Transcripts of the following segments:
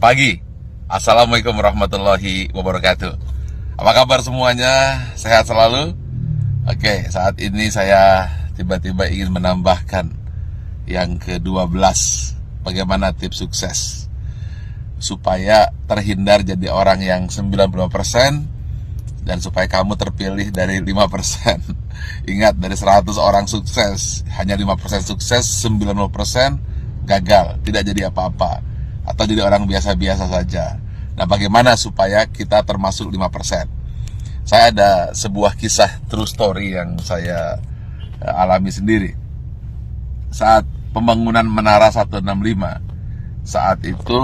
pagi. Assalamualaikum warahmatullahi wabarakatuh. Apa kabar semuanya? Sehat selalu? Oke, saat ini saya tiba-tiba ingin menambahkan yang ke-12. Bagaimana tips sukses supaya terhindar jadi orang yang 95% dan supaya kamu terpilih dari 5%. Ingat, dari 100 orang sukses, hanya 5% sukses, 90% gagal, tidak jadi apa-apa, atau jadi orang biasa-biasa saja. Nah, bagaimana supaya kita termasuk 5%? Saya ada sebuah kisah true story yang saya alami sendiri. Saat pembangunan Menara 165, saat itu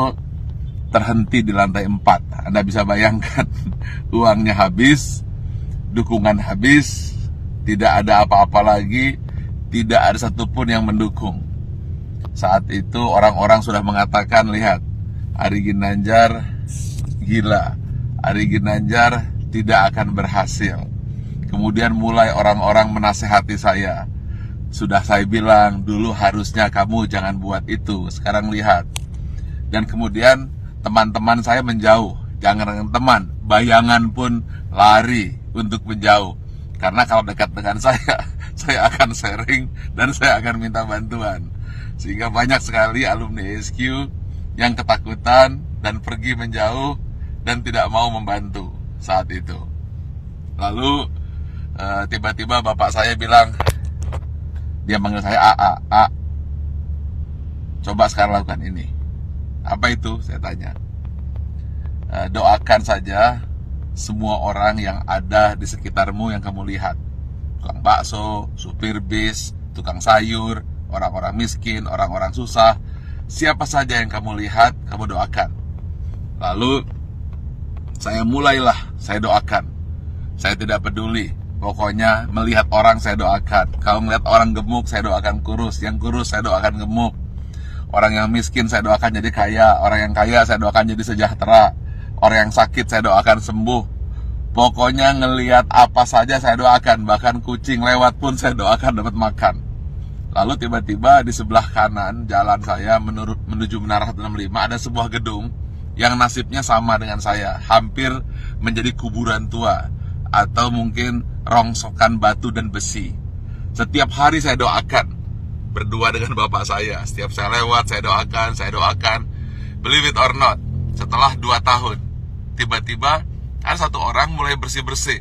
terhenti di lantai 4. Anda bisa bayangkan, uangnya habis, dukungan habis, tidak ada apa-apa lagi, tidak ada satupun yang mendukung. Saat itu orang-orang sudah mengatakan, lihat, Ari Ginanjar gila, Ari Ginanjar tidak akan berhasil. Kemudian mulai orang-orang menasehati saya. Sudah saya bilang, dulu harusnya kamu jangan buat itu, sekarang lihat. Dan kemudian teman-teman saya menjauh. Jangan teman, bayangan pun lari untuk menjauh. Karena kalau dekat dengan saya akan sharing dan saya akan minta bantuan. Sehingga banyak sekali alumni SQ yang ketakutan dan pergi menjauh dan tidak mau membantu saat itu. Lalu tiba-tiba bapak saya bilang, dia manggil saya A, coba sekarang lakukan ini. Apa itu? Saya tanya. Doakan saja semua orang yang ada di sekitarmu yang kamu lihat. Tukang bakso, supir bis, tukang sayur, orang-orang miskin, orang-orang susah. Siapa saja yang kamu lihat, kamu doakan. Lalu saya doakan. Saya tidak peduli. Pokoknya melihat orang saya doakan. Kalau melihat orang gemuk, saya doakan kurus. Yang kurus saya doakan gemuk. Orang yang miskin saya doakan jadi kaya. Orang yang kaya saya doakan jadi sejahtera. Orang yang sakit saya doakan sembuh. Pokoknya ngelihat apa saja saya doakan. Bahkan kucing lewat pun saya doakan dapat makan. Lalu tiba-tiba di sebelah kanan jalan saya menuju Menara 165 ada sebuah gedung yang nasibnya sama dengan saya. Hampir menjadi kuburan tua. Atau mungkin rongsokan batu dan besi. Setiap hari saya doakan. Berdua dengan bapak saya. Setiap saya lewat saya doakan. Believe it or not, setelah 2 tahun tiba-tiba ada satu orang mulai bersih-bersih.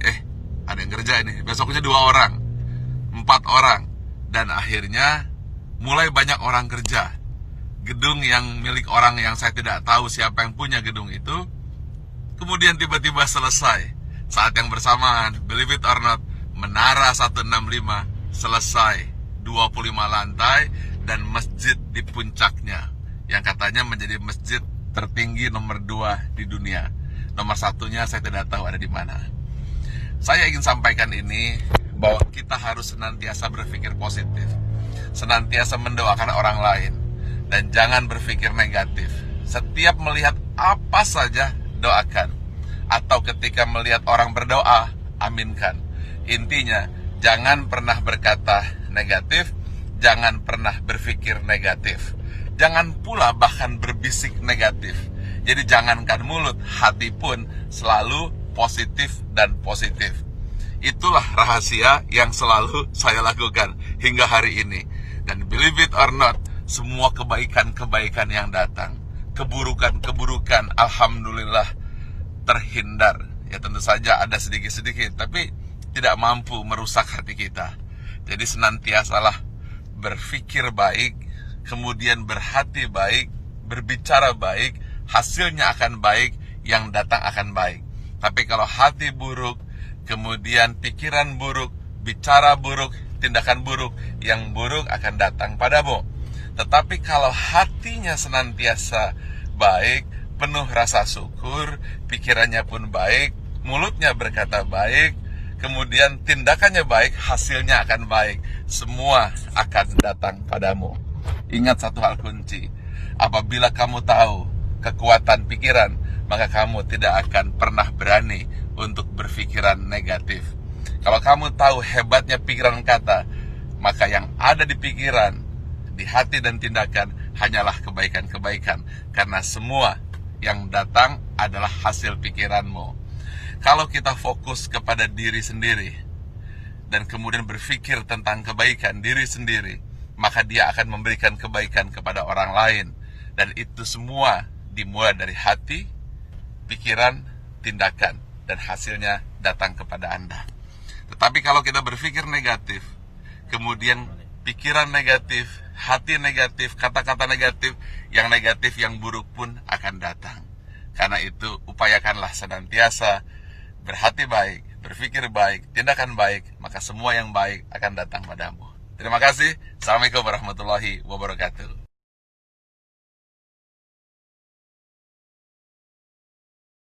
Ada yang kerja ini. Besoknya 2 orang, 4 orang. Dan akhirnya mulai banyak orang kerja. Gedung yang milik orang yang saya tidak tahu siapa yang punya gedung itu, kemudian tiba-tiba selesai. Saat yang bersamaan, believe it or not, Menara 165 selesai, 25 lantai dan masjid di puncaknya, yang katanya menjadi masjid tertinggi nomor 2 di dunia. Nomor 1-nya saya tidak tahu ada di mana. Saya ingin sampaikan ini, bahwa kita harus senantiasa berpikir positif, senantiasa mendoakan orang lain, dan jangan berpikir negatif. Setiap melihat apa saja, doakan. Atau ketika melihat orang berdoa, aminkan. Intinya, jangan pernah berkata negatif, jangan pernah berpikir negatif. Jangan pula bahkan berbisik negatif. Jadi jangankan mulut, hati pun selalu positif dan positif. Itulah rahasia yang selalu saya lakukan hingga hari ini. Dan believe it or not, semua kebaikan-kebaikan yang datang, keburukan-keburukan, alhamdulillah terhindar. Ya tentu saja ada sedikit-sedikit, tapi tidak mampu merusak hati kita. Jadi senantiasalah berpikir baik, kemudian berhati baik, berbicara baik, hasilnya akan baik, yang datang akan baik. Tapi kalau hati buruk, kemudian pikiran buruk, bicara buruk, tindakan buruk, yang buruk akan datang padamu. Tetapi kalau hatinya senantiasa baik, penuh rasa syukur, pikirannya pun baik, mulutnya berkata baik, kemudian tindakannya baik, hasilnya akan baik. Semua akan datang padamu. Ingat satu hal kunci, apabila kamu tahu kekuatan pikiran, maka kamu tidak akan pernah berani untuk berpikiran negatif. Kalau kamu tahu hebatnya pikiran kata, maka yang ada di pikiran, di hati dan tindakan hanyalah kebaikan-kebaikan. Karena semua yang datang adalah hasil pikiranmu. Kalau kita fokus kepada diri sendiri dan kemudian berpikir tentang kebaikan diri sendiri, maka dia akan memberikan kebaikan kepada orang lain. Dan itu semua dimulai dari hati, pikiran, tindakan, dan hasilnya datang kepada Anda. Tetapi kalau kita berpikir negatif, kemudian pikiran negatif, hati negatif, kata-kata negatif, yang buruk pun akan datang. Karena itu upayakanlah senantiasa berhati baik, berpikir baik, tindakan baik, maka semua yang baik akan datang padamu. Terima kasih. Assalamualaikum warahmatullahi wabarakatuh.